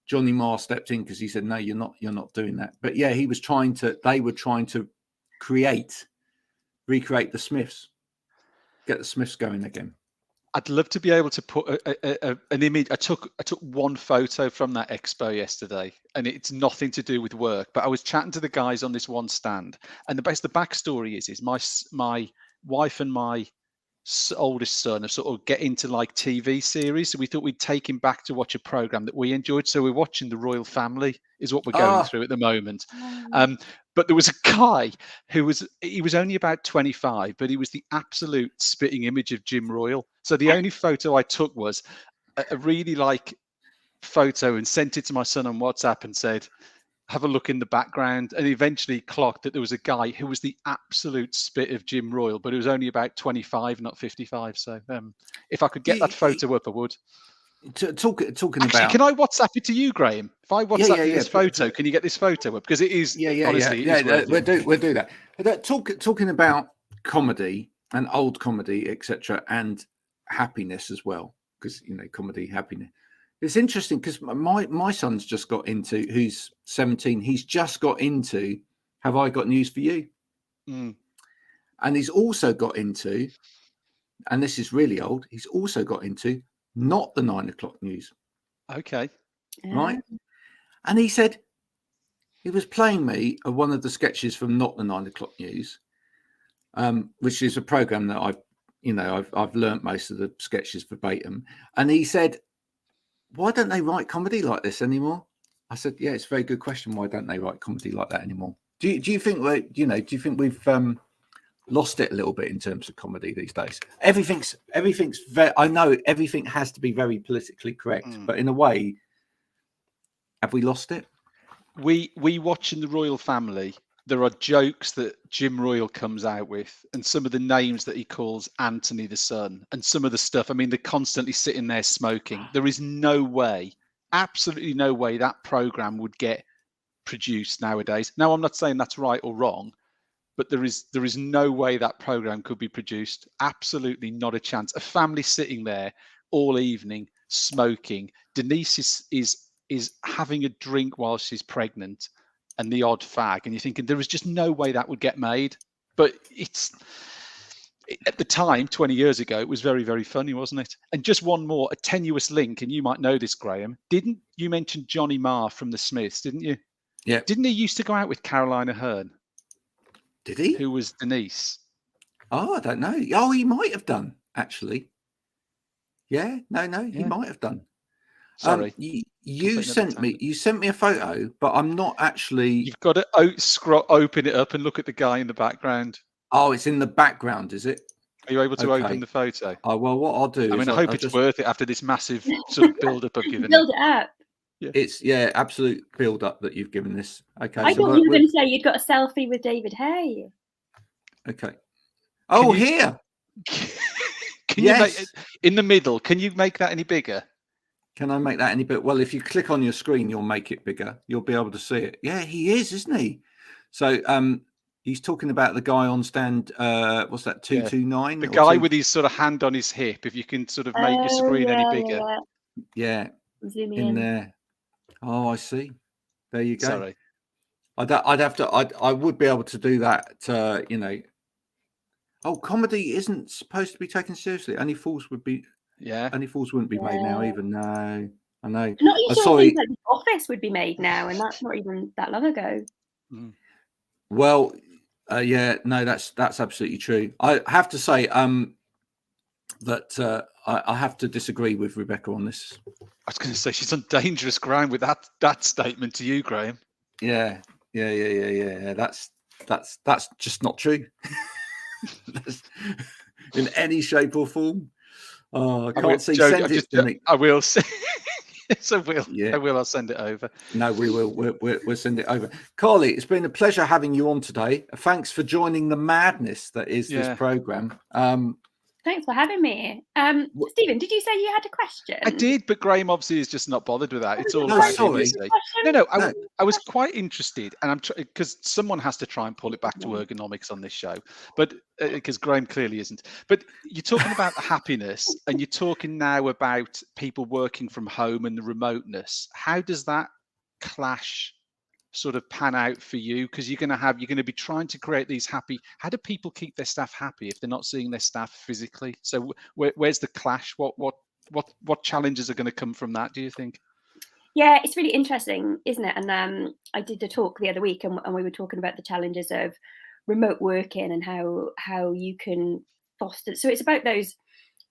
Johnny Marr stepped in because he said, "No, you're not doing that." But yeah, they were trying to recreate the Smiths, get the Smiths going again. I'd love to be able to put an image. I took one photo from that expo yesterday, and it's nothing to do with work. But I was chatting to the guys on this one stand, and the backstory is my wife and my oldest son have sort of get into like TV series, so we thought we'd take him back to watch a program that we enjoyed. So we're watching The Royal Family, is what we're going through at the moment. But there was a guy who was only about 25, but he was the absolute spitting image of Jim Royal. So the only photo I took was a really photo and sent it to my son on WhatsApp and said, have a look in the background, and eventually clocked that there was a guy who was the absolute spit of Jim Royal, but it was only about 25, not 55. So if I could get that photo up, I would. Talking about, can I WhatsApp it to you, Graham? If I WhatsApp this photo, can you get this photo up? Because it is honestly, we'll do that. But talking about comedy and old comedy, etc., and happiness as well, because comedy, happiness. It's interesting because my son's just got into, who's 17. He's just got into Have I Got News for You? And he's also got into, and this is really old, he's also got into Not the 9 o'clock news. Okay. Right. And he said he was playing me one of the sketches from Not the 9 o'clock news, which is a program that I've learnt most of the sketches verbatim. And he said, why don't they write comedy like this anymore? I said, yeah, it's a very good question. Why don't they write comedy like that anymore? Do you think we've lost it a little bit in terms of comedy these days? Everything's very, I know everything has to be very politically correct, but in a way, have we lost it? We watching The Royal Family, there are jokes that Jim Royal comes out with, and some of the names that he calls Anthony the son, and some of the stuff. I mean, they're constantly sitting there smoking. There is no way, absolutely no way, that program would get produced nowadays. Now, I'm not saying that's right or wrong, but there is no way that program could be produced. Absolutely not a chance. A family sitting there all evening smoking. Denise is having a drink while she's pregnant, and the odd fag, and you're thinking there is just no way that would get made. But at the time, 20 years ago, it was very, very funny, wasn't it? And just one more, a tenuous link, and you might know this, Graham. Didn't you mention Johnny Marr from the Smiths, didn't you? Yeah. Didn't he used to go out with Carolina Hearn? Did he? Who was Denise? Oh, I don't know. Oh, he might have done, actually. Yeah, no, he might have done. Sorry. You sent me a photo, but I'm not actually. You've got to open it up and look at the guy in the background. Oh, it's in the background, is it? Are you able to Okay. open the photo? Oh, well, what I'll do I is mean, I hope it's worth it after this massive sort of build-up I've given Build it up. It's absolute build-up that you've given this. Okay, I so thought you were going to say you'd got a selfie with David Hay. Okay. Oh, you- here. Can you make it in the middle? Can you make that any bigger? Can I make that any bit? Well, if you click on your screen, you'll make it bigger. You'll be able to see it. Yeah, he is, isn't he? So he's talking about the guy on stand, what's that, 229? The guy with his sort of hand on his hip, if you can sort of make your screen any bigger. Yeah. Zooming in there. Oh, I see. There you go. Sorry. I would be able to do that, you know. Oh, comedy isn't supposed to be taken seriously. Only Fools would be. Yeah. Only Fools wouldn't be made now, even. No, I know. Not even sure sorry. things like The Office would be made now, and that's not even that long ago. Well, yeah, no, that's absolutely true. I have to say that I have to disagree with Rebecca on this. I was going to say she's on dangerous ground with that statement to you, Graham. Yeah. That's just not true. In any shape or form. Oh, I can't see. Send it to me. I will say. Yes, I will. Yeah. I will. I'll send it over. No, we will. We'll send it over. Carly, it's been a pleasure having you on today. Thanks for joining the madness that is this program. Thanks for having me. Stephen, did you say you had a question? I did, but Graham obviously is just not bothered with that. It's all about him. No. I was quite interested, and I'm because someone has to try and pull it back to ergonomics on this show, but because Graham clearly isn't. But you're talking about happiness, and you're talking now about people working from home and the remoteness. How does that clash? Sort of pan out for you, because you're going to be trying to create these happy. How do people keep their staff happy if they're not seeing their staff physically? So where's the clash? What challenges are going to come from that, do you think? Yeah, it's really interesting, isn't it? And I did a talk the other week, and we were talking about the challenges of remote working and how you can foster. So it's about those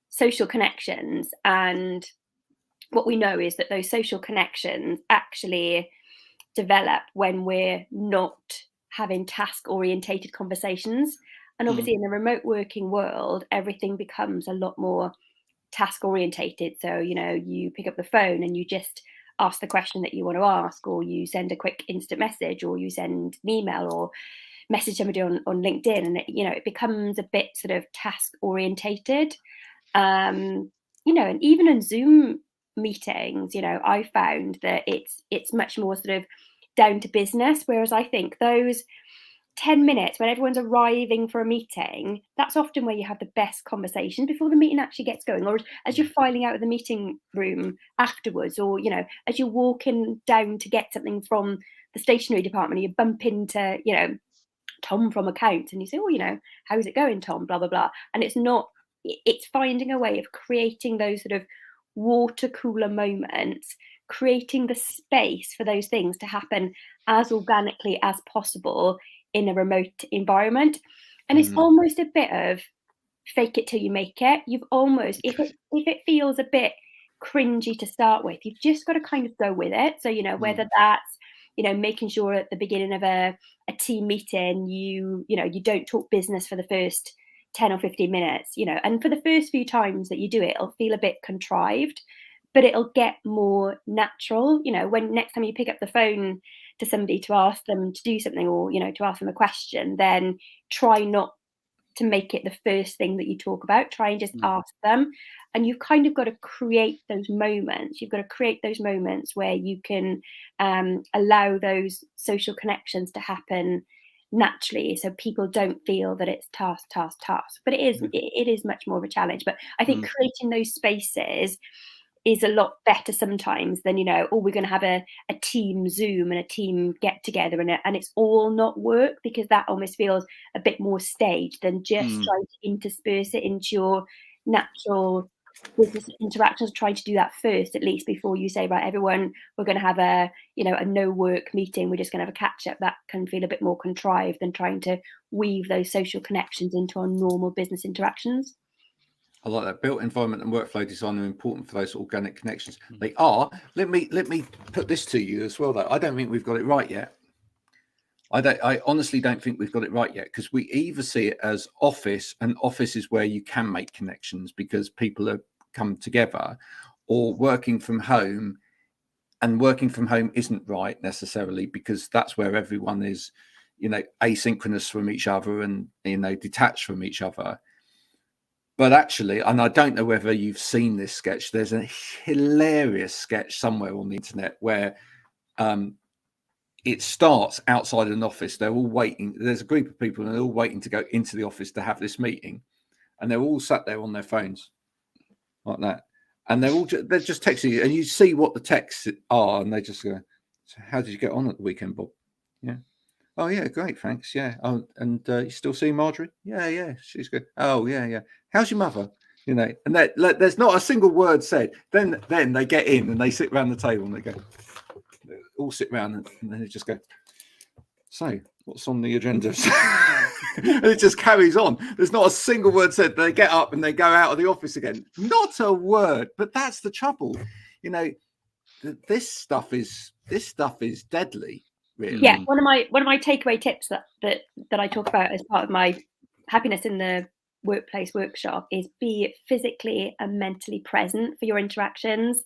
social connections, and what we know is that those social connections actually develop when we're not having task orientated conversations. And obviously in the remote working world, everything becomes a lot more task orientated. So, you know, you pick up the phone and you just ask the question that you want to ask, or you send a quick instant message, or you send an email, or message somebody on LinkedIn, and it becomes a bit sort of task orientated. And even in Zoom meetings, I found that it's much more sort of down to business, whereas I think those 10 minutes when everyone's arriving for a meeting, that's often where you have the best conversation before the meeting actually gets going, or as you're filing out of the meeting room afterwards, or as you're walking down to get something from the stationery department, you bump into Tom from accounts, and you say, oh, how's it going, Tom, blah blah blah. And it's finding a way of creating those sort of water cooler moments, creating the space for those things to happen as organically as possible in a remote environment. And it's almost a bit of fake it till you make it. You've almost, if it feels a bit cringy to start with, you've just got to kind of go with it. So, whether that's, making sure at the beginning of a team meeting, you don't talk business for the first 10 or 15 minutes, and for the first few times that you do it, it'll feel a bit contrived, but it'll get more natural. When next time you pick up the phone to somebody to ask them to do something, or, to ask them a question, then try not to make it the first thing that you talk about. Try and just ask them. And you've kind of got to create those moments. You've got to create those moments where you can allow those social connections to happen naturally, so people don't feel that it's task. But it is much more of a challenge. But I think creating those spaces is a lot better sometimes than, we're going to have a team Zoom and a team get together, and it's all not work, because that almost feels a bit more staged than just trying to intersperse it into your natural business interactions. Trying to do that first, at least, before you say, right, everyone, we're going to have a no work meeting, we're just going to have a catch up. That can feel a bit more contrived than trying to weave those social connections into our normal business interactions. I like that. Built environment and workflow design are important for those organic connections. They are. Let me put this to you as well, though. I don't think we've got it right yet. I honestly don't think we've got it right yet, because we either see it as office, and office is where you can make connections because people have come together, or working from home, and working from home isn't right necessarily because that's where everyone is, asynchronous from each other and, detached from each other. But actually, and I don't know whether you've seen this sketch, there's a hilarious sketch somewhere on the internet where it starts outside an office. They're all waiting. There's a group of people and they're all waiting to go into the office to have this meeting. And they're all sat there on their phones like that. And they're just texting you, and you see what the texts are, and they just go, "So how did you get on at the weekend, Bob?" Yeah. "Oh yeah, great, thanks. Yeah. Oh, and you still see Marjorie?" Yeah, she's good. "Oh yeah. How's your mother?" And there's not a single word said. Then they get in and they sit around the table and they all sit around and then they just go, "So what's on the agenda?" And it just carries on. There's not a single word said. They get up and they go out of the office again. Not a word. But that's the trouble. This stuff is deadly, really. Yeah, one of my takeaway tips that I talk about as part of my happiness in the workplace workshop is be physically and mentally present for your interactions.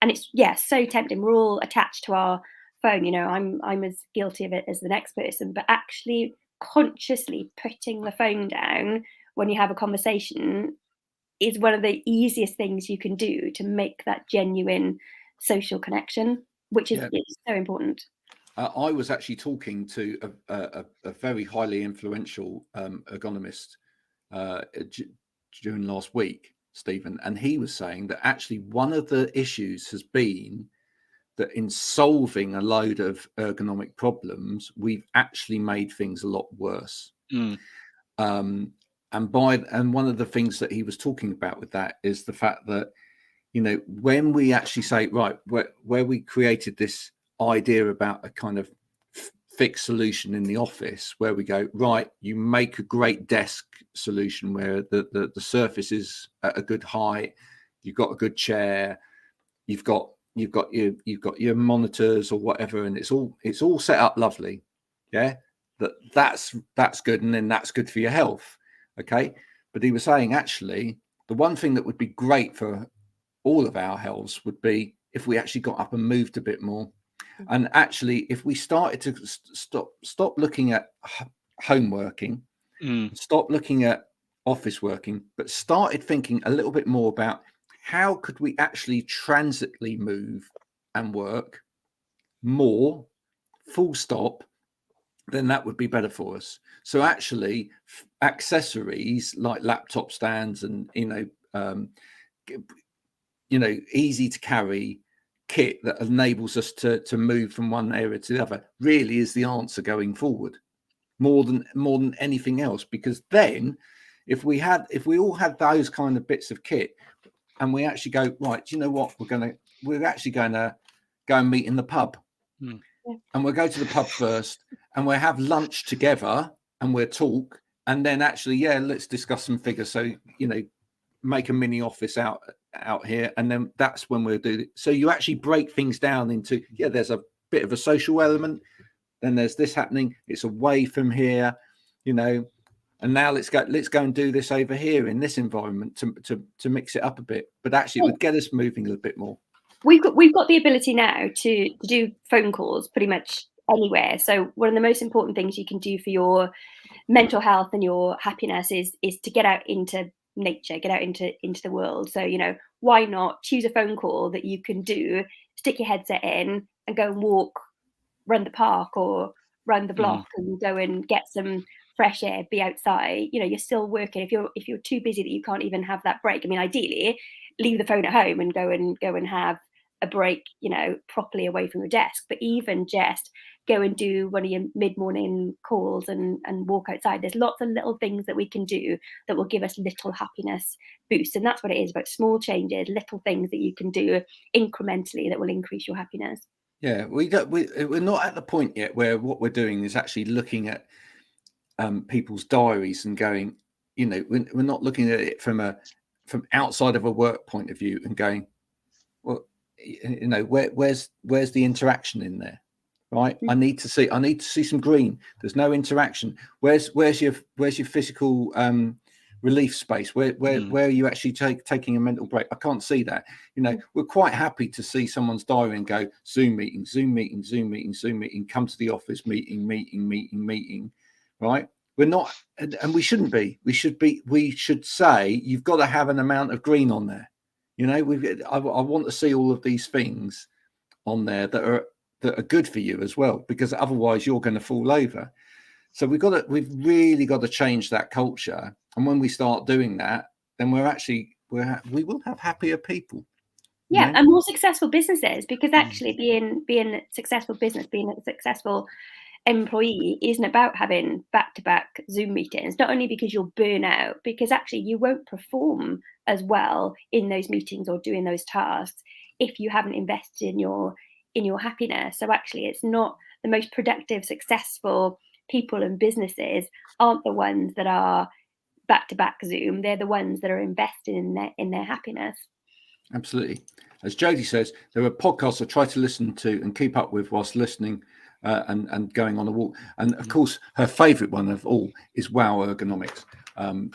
And it's so tempting. We're all attached to our phone. I'm as guilty of it as the next person, but actually consciously putting the phone down when you have a conversation is one of the easiest things you can do to make that genuine social connection, which is so important. I was actually talking to a very highly influential ergonomist during last week, Stephen, and he was saying that actually one of the issues has been that in solving a load of ergonomic problems, we've actually made things a lot worse. And one of the things that he was talking about with that is the fact that, when we actually say, right, where we created this idea about a kind of fixed solution in the office, where we go, right, you make a great desk solution where the surface is at a good height, you've got a good chair, you've got your monitors or whatever, and it's all set up lovely. That's good, and then that's good for your health. Okay. But he was saying actually the one thing that would be great for all of our healths would be if we actually got up and moved a bit more. And actually, if we started to stop looking at home working, stop looking at office working, but started thinking a little bit more about how could we actually transitly move and work more, full stop, then that would be better for us. So actually, accessories like laptop stands and easy to carry kit that enables us to move from one area to the other really is the answer going forward, more than anything else. Because then if we all had those kind of bits of kit, and we actually go, right, do you know what, we're actually going to go and meet in the pub, and we'll go to the pub first, and we'll have lunch together, and we'll talk, and then actually let's discuss some figures. So make a mini office out here, and then that's when we'll do it. So you actually break things down into there's a bit of a social element, then there's this happening, it's away from here, and now let's go and do this over here in this environment to mix it up a bit. But actually it would get us moving a little bit more. We've got the ability now to do phone calls pretty much anywhere. So one of the most important things you can do for your mental health and your happiness is to get out into nature, get out into the world. So why not choose a phone call that you can do, stick your headset in and go and walk around the park or round the block and go and get some fresh air, be outside. You're still working. If you're too busy that you can't even have that break, I mean, ideally leave the phone at home and go and have a break, properly away from your desk. But even just go and do one of your mid-morning calls and walk outside. There's lots of little things that we can do that will give us little happiness boosts. And that's what it is about, small changes, little things that you can do incrementally that will increase your happiness. Yeah, we're not at the point yet where what we're doing is actually looking at people's diaries and going, we're not looking at it from outside of a work point of view and going, well, where's the interaction in there? right? I need to see some green. There's no interaction. Where's your physical relief space? Where are you actually taking a mental break? I can't see that. We're quite happy to see someone's diary and go Zoom meeting, Zoom meeting, Zoom meeting, Zoom meeting, come to the office, meeting, right? We're not, and we shouldn't be. We should say you've got to have an amount of green on there. I want to see all of these things on there that are good for you as well, because otherwise you're going to fall over. So we've really got to change that culture. And when we start doing that, then we will have happier people. Yeah, and more successful businesses, because actually being a successful business, being a successful employee isn't about having back-to-back Zoom meetings, not only because you'll burn out, because actually you won't perform as well in those meetings or doing those tasks if you haven't invested in your happiness. So actually it's not the most productive, successful people and businesses aren't the ones that are back-to-back Zoom. They're the ones that are invested in their happiness. Absolutely. As Jodie says, there are podcasts I try to listen to and keep up with whilst listening and going on a walk. And of course, her favourite one of all is Wow Ergonomics.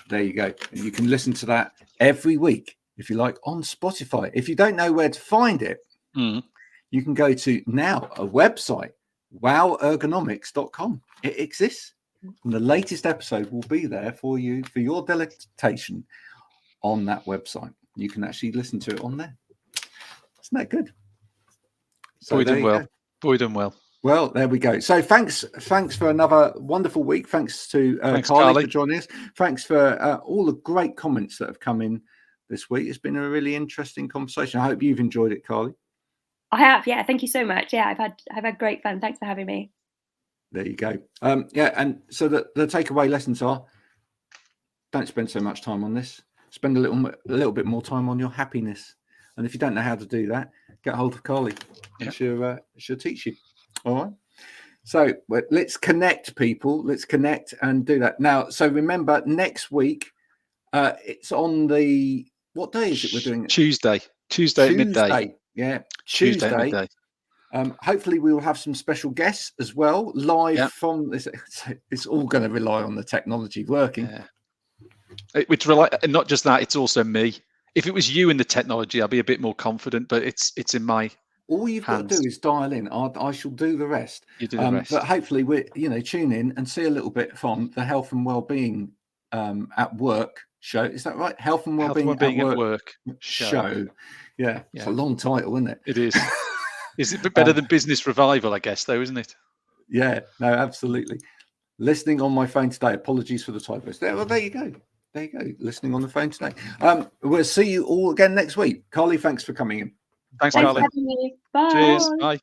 There you go. And you can listen to that every week, if you like, on Spotify. If you don't know where to find it, you can go to now a website, wowergonomics.com. It exists. And the latest episode will be there for you, for your delectation on that website. You can actually listen to it on there. Isn't that good? So Boy done well. Well, there we go. So thanks for another wonderful week. Thanks to Carly for joining us. Thanks for all the great comments that have come in this week. It's been a really interesting conversation. I hope you've enjoyed it, Carly. I have, yeah. Thank you so much. Yeah, I've had great fun. Thanks for having me. There you go. And so the takeaway lessons are: don't spend so much time on this. Spend a little bit more time on your happiness. And if you don't know how to do that, get hold of Carly. Yeah. She'll teach you. All right. So let's connect, people. Let's connect and do that. Now, so remember, next week, it's on what day is it we're doing it? Tuesday at midday. Yeah, Tuesday at midday. Hopefully we will have some special guests as well, live from this. It's all going to rely on the technology working. Yeah. Not just that, it's also me. If it was you in the technology, I'd be a bit more confident, but it's in my all you've hands. Got to do is dial in. I shall do the rest. You do the rest. But hopefully we tune in and see a little bit from the health and well-being at work show. Is that right? Health and well-being at work show. Yeah, it's a long title, isn't it? It is. Is it better than Business Revival, I guess, though, isn't it? Yeah, no, absolutely. Listening on my phone today. Apologies for the typos. There you go. There you go. Listening on the phone today. We'll see you all again next week. Carly, thanks for coming in. Thanks, Carly. Bye. Cheers. Bye.